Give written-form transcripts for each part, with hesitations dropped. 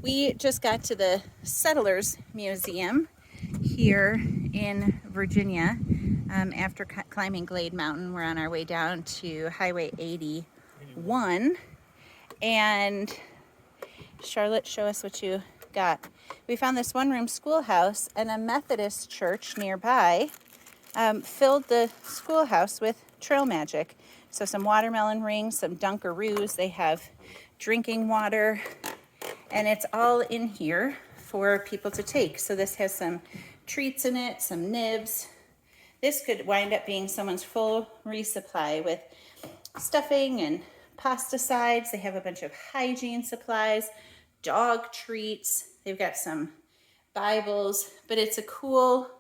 We just got to the Settlers Museum here in Virginia. After climbing Glade Mountain, we're on our way down to Highway 81. And Charlotte, show us what you got. We found this one-room schoolhouse, and a Methodist church nearby filled the schoolhouse with trail magic. So some watermelon rings, some Dunkaroos. They have drinking water, and it's all in here for people to take. So this has some treats in it, some nibs. This could wind up being someone's full resupply with stuffing and pasta sides. They have a bunch of hygiene supplies, dog treats. They've got some Bibles, but it's a cool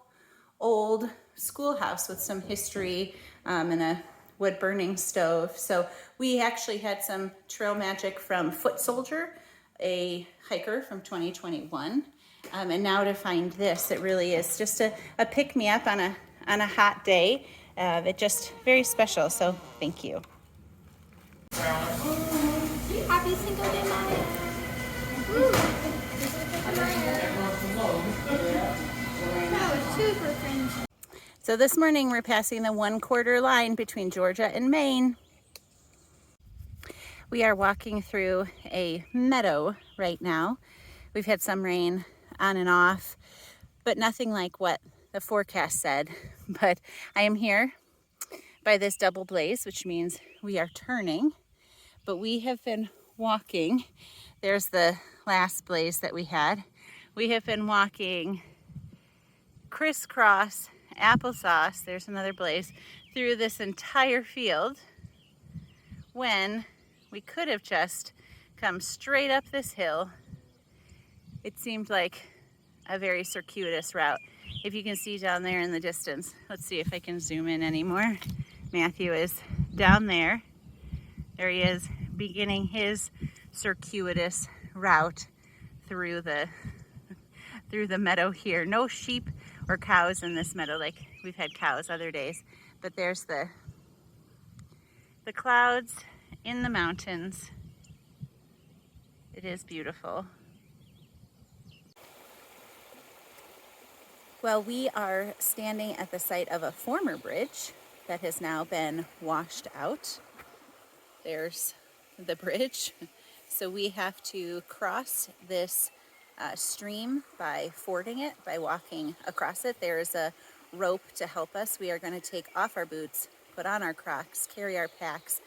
old schoolhouse with some history and a wood burning stove. So we actually had some trail magic from Foot Soldier, a hiker from 2021. And now to find this, it really is just a pick-me-up on a hot day. It just very special, so thank you. Happy Cinco de Mayo. That was super cringe. So this morning we're passing the 1/4 line between Georgia and Maine. We are walking through a meadow right now. We've had some rain on and off, but nothing like what the forecast said. But I am here by this double blaze, which means we are turning, but we have been walking. There's the last blaze that we had. We have been walking crisscross applesauce, there's another blaze, through this entire field when we could have just come straight up this hill. It seemed like a very circuitous route. If you can see down there in the distance, let's see if I can zoom in anymore. Matthew is down there. There he is, beginning his circuitous route through the meadow here. No sheep or cows in this meadow like we've had cows other days, but there's the clouds in the mountains. It is beautiful. Well, we are standing at the site of a former bridge that has now been washed out. There's the bridge. So we have to cross this stream by fording it, by walking across it. There's a rope to help us. We are going to take off our boots, put on our Crocs, carry our packs,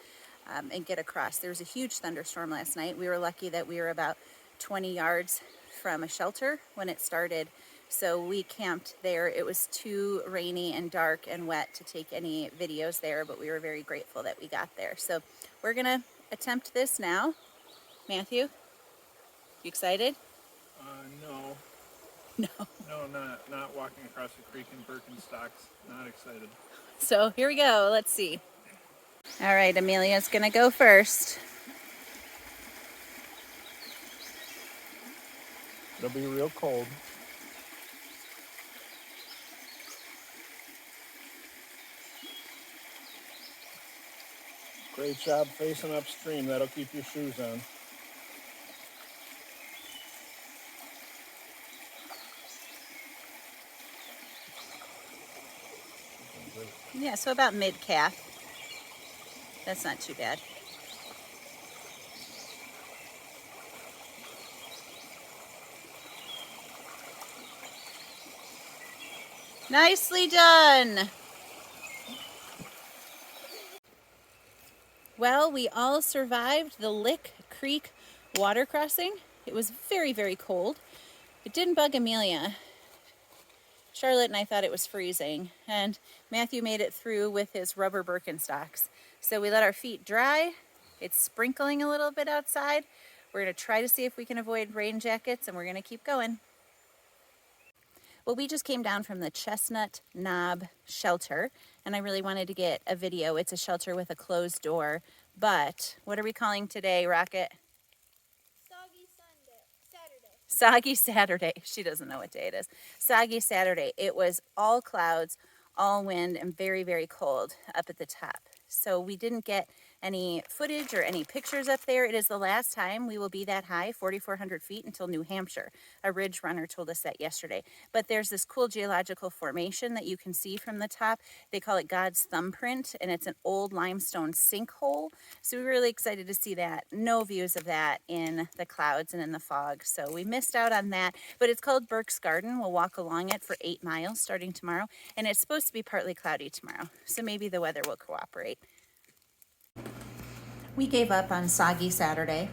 and get across. There was a huge thunderstorm last night. We were lucky that we were about 20 yards from a shelter when it started. So we camped there. It was too rainy and dark and wet to take any videos there, but we were very grateful that we got there. So we're going to attempt this now. Matthew, you excited? No. No. No, not walking across the creek in Birkenstocks. Not excited. So here we go. Let's see. All right, Amelia's going to go first. It'll be real cold. Great job facing upstream. That'll keep your shoes on. Yeah, so about mid-calf. That's not too bad. Nicely done. Well, we all survived the Lick Creek water crossing. It was very, very cold. It didn't bug Amelia. Charlotte and I thought it was freezing, and Matthew made it through with his rubber Birkenstocks. So we let our feet dry. It's sprinkling a little bit outside. We're going to try to see if we can avoid rain jackets, and we're going to keep going. Well, we just came down from the Chestnut Knob shelter, and I really wanted to get a video. It's a shelter with a closed door, but what are we calling today, Rocket? Soggy Saturday. She doesn't know what day it is. Soggy Saturday. It was all clouds, all wind and very, very cold up at the top. So we didn't get any footage or any pictures up there. It is the last time we will be that high, 4,400 feet, until New Hampshire. A ridge runner told us that yesterday. But there's this cool geological formation that you can see from the top. They call it God's thumbprint, and it's an old limestone sinkhole. So we're really excited to see that. No views of that in the clouds and in the fog. So we missed out on that, but it's called Burke's Garden. We'll walk along it for 8 miles starting tomorrow, and it's supposed to be partly cloudy tomorrow. So maybe the weather will cooperate. We gave up on soggy Saturday.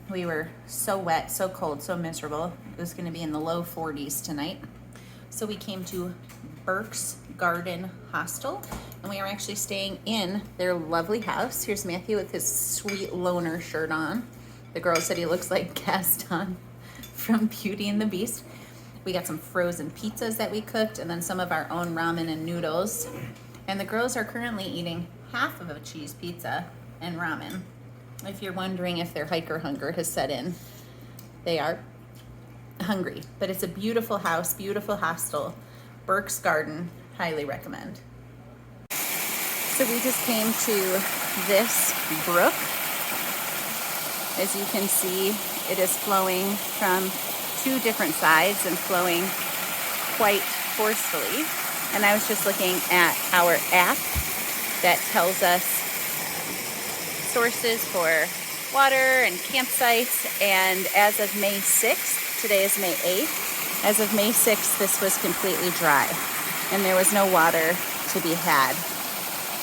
We were so wet, so cold, so miserable. It was going to be in the low 40s tonight. So we came to Burke's Garden Hostel, and we are actually staying in their lovely house. Here's Matthew with his sweet loner shirt on. The girl said he looks like Gaston from Beauty and the Beast. We got some frozen pizzas that we cooked, and then some of our own ramen and noodles. And the girls are currently eating half of a cheese pizza and ramen. If you're wondering if their hiker hunger has set in, they are hungry. But it's a beautiful house, beautiful hostel. Burke's Garden, highly recommend. So we just came to this brook. As you can see, it is flowing from 2 different sides and flowing quite forcefully. And I was just looking at our app that tells us sources for water and campsites, and as of May 6th, today is May 8th, as of May 6th, this was completely dry and there was no water to be had.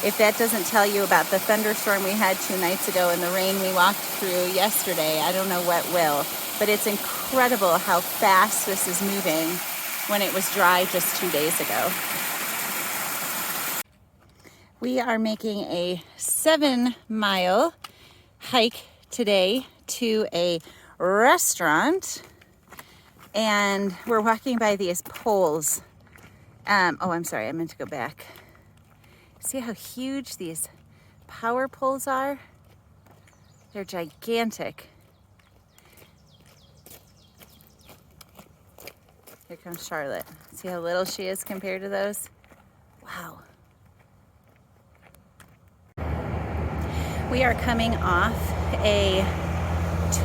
If that doesn't tell you about the thunderstorm we had 2 nights ago and the rain we walked through yesterday, I don't know what will. But it's incredible how fast this is moving when it was dry just 2 days ago. We are making a 7-mile hike today to a restaurant, and we're walking by these poles. I'm sorry, I meant to go back. See how huge these power poles are? They're gigantic. Here comes Charlotte. See how little she is compared to those? Wow. We are coming off a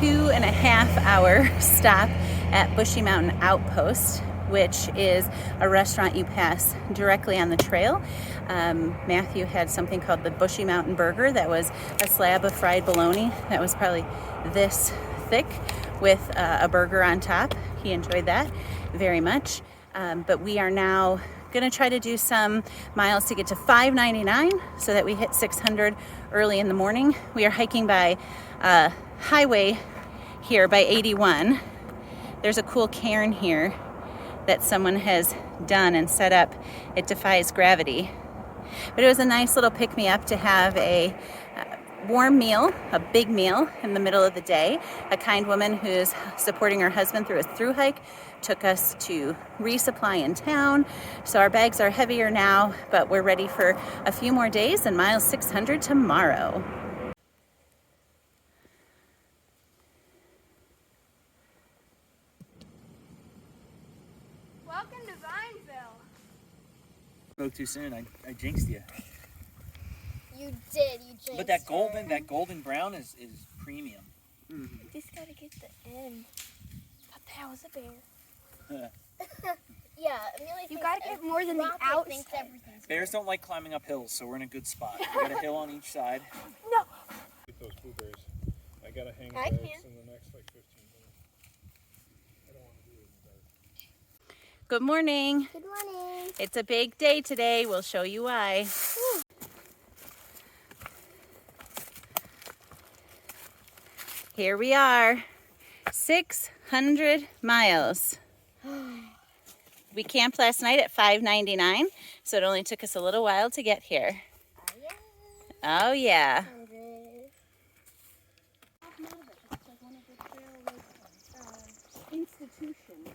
2.5-hour stop at Bushy Mountain Outpost, which is a restaurant you pass directly on the trail. Matthew had something called the Bushy Mountain Burger that was a slab of fried bologna that was probably this thick with a burger on top. He enjoyed that very much. But we are now going to try to do some miles to get to 599 so that we hit 600 early in the morning. We are hiking by highway here by 81. There's a cool cairn here that someone has done and set up. It defies gravity. But it was a nice little pick-me-up to have a warm meal, a big meal in the middle of the day. A kind woman who's supporting her husband through a thru hike took us to Resupply in town. So our bags are heavier now, but we're ready for a few more days and mile 600 tomorrow. Welcome to Vineville. Spoke too soon. I jinxed you. You did. You jinxed But that golden brown is premium. You just gotta get the end. But that was a bear. Yeah, Amelia. You gotta get more than the outside. Bears don't like climbing up hills, so we're in a good spot. We got a hill on each side. No. Get those blueberries. I gotta hang I bags can. in the next 15 minutes. I don't want to do it in the dark. Good morning. Good morning. It's a big day today. We'll show you why. Here we are, 600 miles. We camped last night at 599, so it only took us a little while to get here. Oh yeah. Institution. Yeah,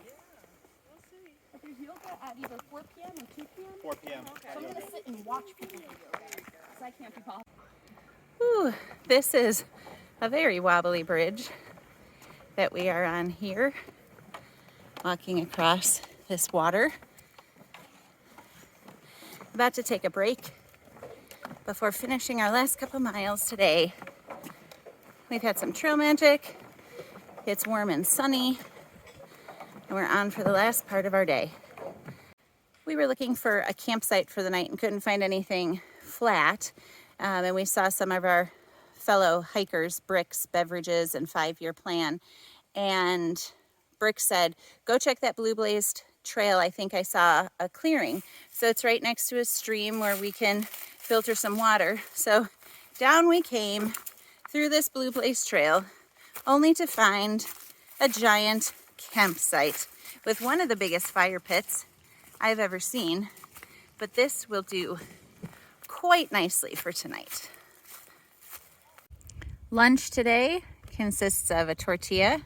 we'll see. But there's yoga at either 4 p.m. or 2 p.m. 4 p.m. So I'm going to sit and watch people do yoga because I can't be bothered. Whew, this is a very wobbly bridge that we are on here, walking across this water. About to take a break before finishing our last couple miles today. We've had some trail magic. It's warm and sunny, and we're on for the last part of our day. We were looking for a campsite for the night and couldn't find anything flat. And we saw some of our fellow hikers, Brick's Beverages and 5-Year Plan. And Brick said, go check that blue blazed trail. I think I saw a clearing. So it's right next to a stream where we can filter some water. So down we came through this blue blazed trail, only to find a giant campsite with one of the biggest fire pits I've ever seen. But this will do quite nicely for tonight. Lunch today consists of a tortilla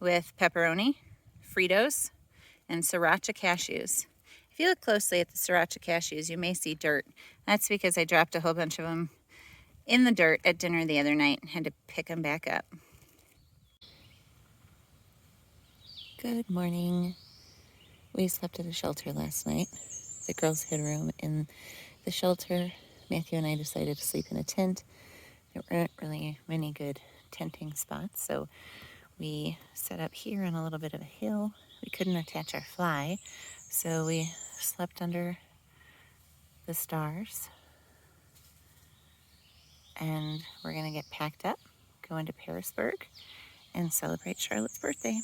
with pepperoni, Fritos, and sriracha cashews. If you look closely at the sriracha cashews, you may see dirt. That's because I dropped a whole bunch of them in the dirt at dinner the other night and had to pick them back up. Good morning. We slept at a shelter last night. The girls had a room in the shelter. Matthew and I decided to sleep in a tent. There weren't really many good tenting spots, so we set up here on a little bit of a hill. We couldn't attach our fly, so we slept under the stars. And we're gonna get packed up, go into Pearisburg, and celebrate Charlotte's birthday.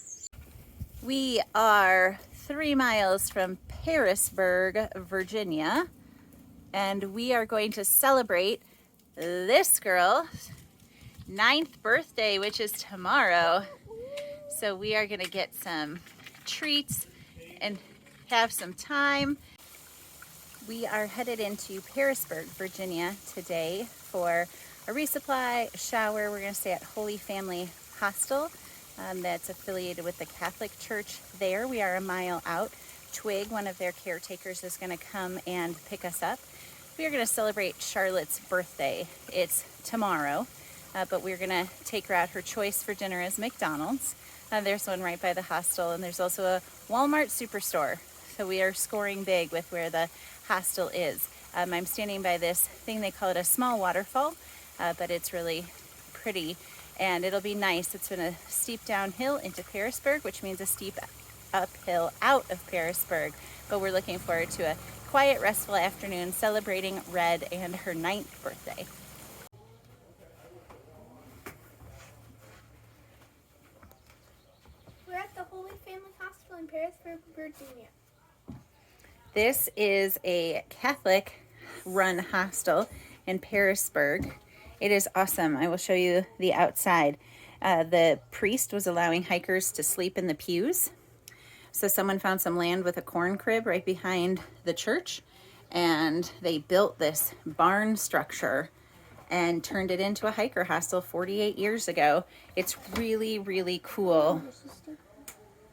We are 3 miles from Pearisburg, Virginia, and we are going to celebrate this girl's 9th birthday, which is tomorrow. So we are gonna get some treats and have some time. We are headed into Pearisburg, Virginia today for a resupply, a shower. We're gonna stay at Holy Family Hostel. That's affiliated with the Catholic Church there. We are a mile out. Twig, one of their caretakers, is going to come and pick us up. We are going to celebrate Charlotte's birthday. It's tomorrow, but we're going to take her out. Her choice for dinner is McDonald's. There's one right by the hostel, and there's also a Walmart superstore. So we are scoring big with where the hostel is. I'm standing by this thing, they call it a small waterfall, but it's really pretty. And it'll be nice. It's been a steep downhill into Pearisburg, which means a steep uphill out of Pearisburg. But we're looking forward to a quiet, restful afternoon celebrating Red and her 9th birthday. We're at the Holy Family Hospital in Pearisburg, Virginia. This is a Catholic-run hostel in Pearisburg. It is awesome. I will show you the outside. The priest was allowing hikers to sleep in the pews. So someone found some land with a corn crib right behind the church, and they built this barn structure and turned it into a hiker hostel 48 years ago. It's really, really cool.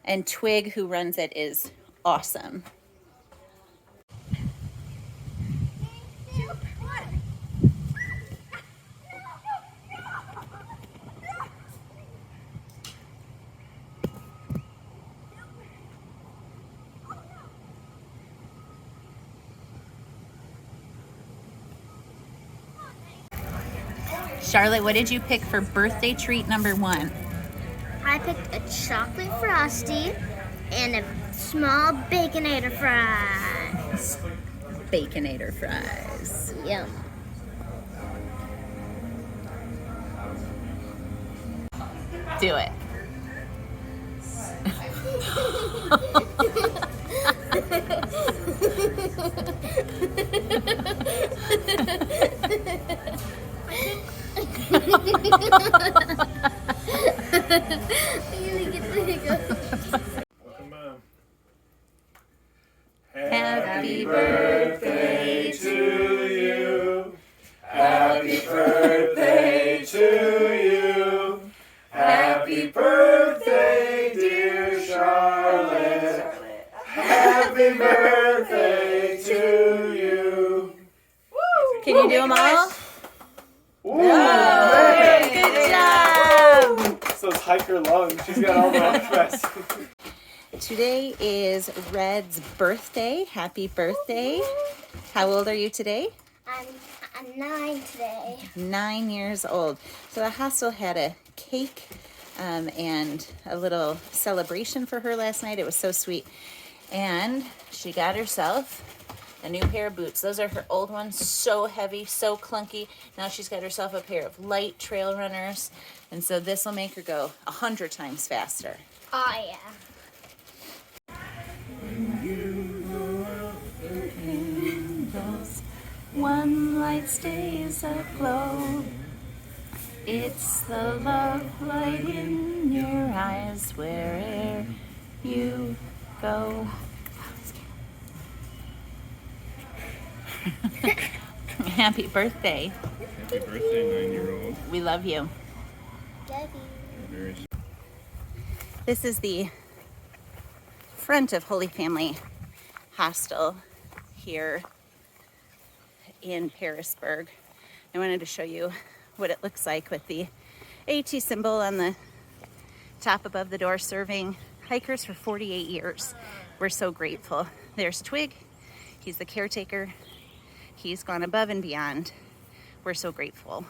And Twig, who runs it, is awesome. Charlotte, what did you pick for birthday treat number 1? I picked a chocolate frosty and a small Baconator fries. Baconator fries. Yum. Do it. Welcome, Mom. Happy birthday to you. Happy birthday to you. Happy birthday, dear Charlotte. Happy birthday to you. Can you do them all? Ooh, Good job! So it's hiker lung. She's got all the best. Today is Red's birthday. Happy birthday. How old are you today? I'm 9 today. 9 years old. So the hostel had a cake and a little celebration for her last night. It was so sweet. And she got herself a new pair of boots. Those are her old ones, so heavy, so clunky. Now she's got herself a pair of light trail runners. And so this will make her go 100 times faster. Oh, yeah. One light stays aglow. It's the love light in your eyes wherever you go. Happy birthday. Happy birthday, 9-year-old. We love you. Love you. Very This is the front of Holy Family Hostel here in Pearisburg. I wanted to show you what it looks like with the AT symbol on the top above the door, serving hikers for 48 years. We're so grateful. There's Twig. He's the caretaker. He's gone above and beyond. We're so grateful.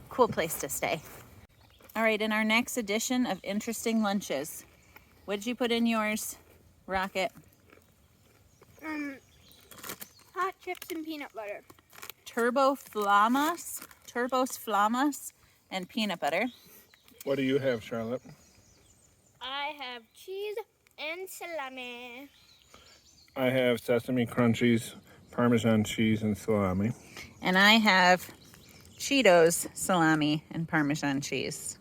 Cool place to stay. All right, in our next edition of Interesting Lunches, what did you put in yours, Rocket? Hot chips and peanut butter. Turbos Flamas, and peanut butter. What do you have, Charlotte? I have cheese and salami. I have sesame crunchies, Parmesan cheese, and salami. And I have Cheetos, salami, and Parmesan cheese.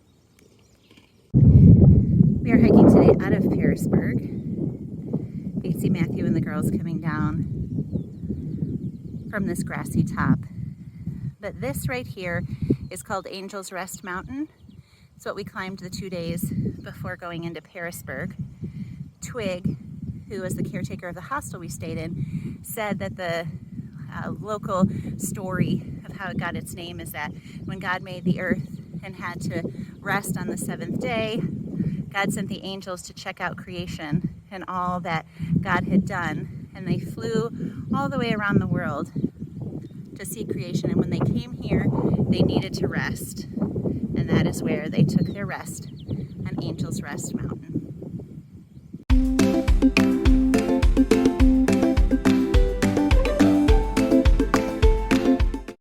We are hiking today out of Pearisburg. You can see Matthew and the girls coming down from this grassy top. But this right here is called Angel's Rest Mountain. It's what we climbed the 2 days before going into Pearisburg. Twig, who was the caretaker of the hostel we stayed in, said that the local story of how it got its name is that when God made the earth and had to rest on the 7th day, God sent the angels to check out creation and all that God had done. And they flew all the way around the world to see creation. And when they came here, they needed to rest. And that is where they took their rest on Angel's Rest Mountain.